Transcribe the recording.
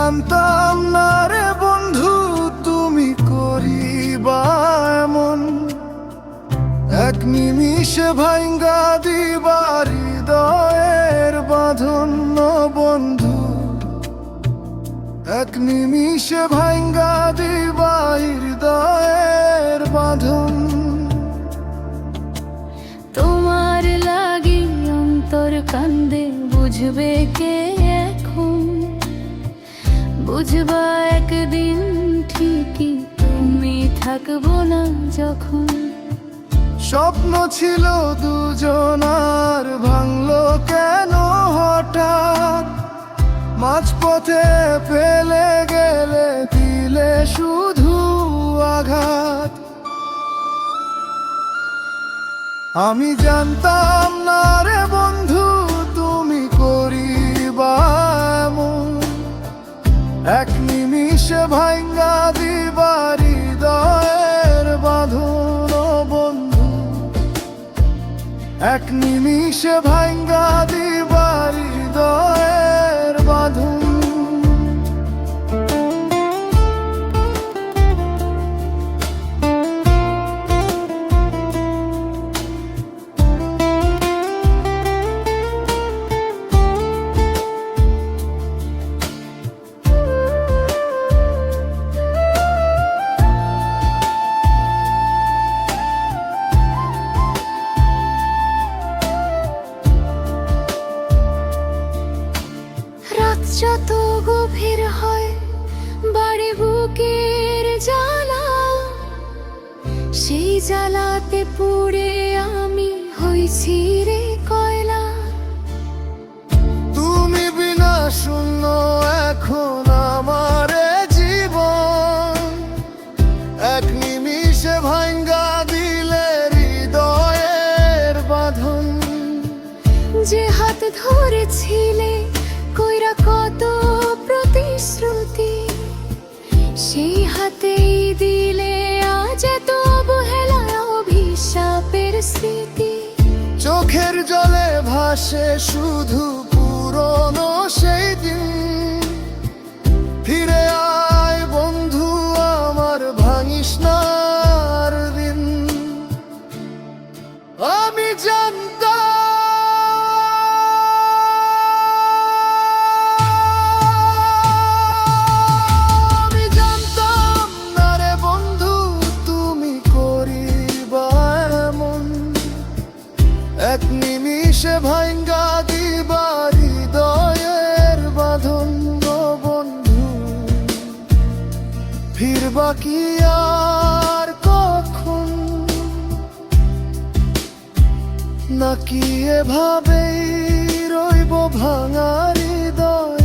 জানতাম না রে বন্ধু তুমি করিবা এমন, এক নিমিষে ভাঙ্গা দিবা হৃদয়ের বাঁধন বন্ধু, এক নিমিষে ভাঙ্গা দিবা হৃদয়ের বাঁধন। তোমার লাগি অন্তর কান্দে, বুঝবে কে এখন? বুঝবা একদিন ঠিকই, তুমি থাকবো না যখন। স্বপ্ন ছিল দুজনার, ভাঙলো কেন হঠাৎ? মাঝপথে ফেলে গেলে, দিলে শুধু আঘাত। আমি জানতাম না রে বন্ধু তুমি করিবা এমন, এক নিমিষে ভাঙ্গা দিবা হৃদয়ের বাঁধন বন্ধু, এক নিমিষে ভাঙ্গা দিবা হৃদয়ের বাঁধন। যত গভীর হয় বাড়ি বুকের জ্বালা, সেই জ্বালাতে পুড়ে আমি হইছি রে কয়লা। তুমি বিনা শূন্য এখন আমার জীবন, এক নিমিষে ভাঙ্গা দিলে হৃদয়ের বাঁধন। যে হাত ধরেছিলে কইরা কত প্রতিশ্রুতি, সেই হাতেই দিলে আজ এত অবহেলা অভিশাপের স্মৃতি। চোখের জলে ভাসে শুধু পুরনো সেই দিন, ফিরে আয় বন্ধু আমার ভাঙিস না আর দিন। আমি জানতাম এক নিমিষে ভাঙ্গা দিবা হৃদয়ের বাঁধন বন্ধু, ফিরবা কি আর কখন? নাকি এভাবেই রইব ভাঙা হৃদয়?